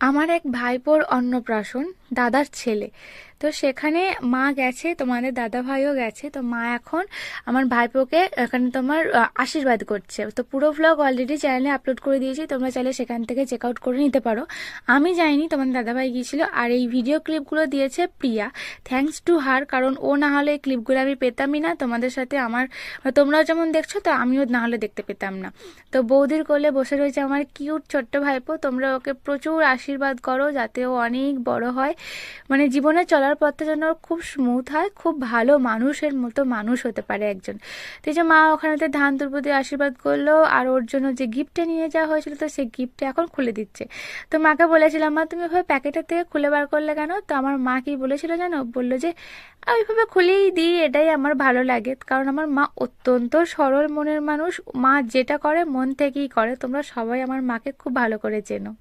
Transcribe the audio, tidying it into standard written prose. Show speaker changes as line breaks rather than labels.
আমার এক ভাইপোর অন্নপ্রাশন, দাদার ছেলে। তো সেখানে মা গেছে, তোমাদের দাদা ভাইও গেছে। তো মা এখন আমার ভাইপোকে এখানে তোমার আশীর্বাদ করছে। তো পুরো ভ্লগ অলরেডি চ্যানেলে আপলোড করে দিয়েছি, তোমরা চাইলে সেখান থেকে চেক আউট করে নিতে পারো। আমি যাইনি, তোমার দাদা ভাই গিয়েছিল। আর এই ভিডিও ক্লিপগুলো দিয়েছে প্রিয়া, থ্যাঙ্কস টু হার, কারণ ও না হলে এই ক্লিপগুলো আমি পেতামই না। তোমাদের সাথে আমার, তোমরাও যেমন দেখছো, তো আমিও না হলে দেখতে পেতাম না। তো বৌদির কোলে বসে রয়েছে আমার কিউট ছোট্ট ভাইপো। তোমরা ওকে প্রচুর আশীর্বাদ করো যাতে ও অনেক বড় হয়, মানে জীবনে চলার পথটা যেন ওর খুব স্মুথ হয়, খুব ভালো মানুষের মতো মানুষ হতে পারে একজন। তো এই যে মা ওখানেতে ধান তুলব দিয়ে আশীর্বাদ করলো, আর ওর জন্য যে গিফটটা নিয়ে যাওয়া হয়েছিল, তো সেই গিফটটা এখন খুলে দিচ্ছে। তো মাকে বলেছিলাম, মা তুমি ওইভাবে প্যাকেটের থেকে খুলে বার করলে কেন? তো আমার মা কি বলেছিল জানো? বললো যে ওইভাবে খুলেই দিই, এটাই আমার ভালো লাগে। কারণ আমার মা অত্যন্ত সরল মনের মানুষ, মা যেটা করে মন থেকেই করে। তোমরা সবাই আমার মাকে খুব ভালো করে চেনো।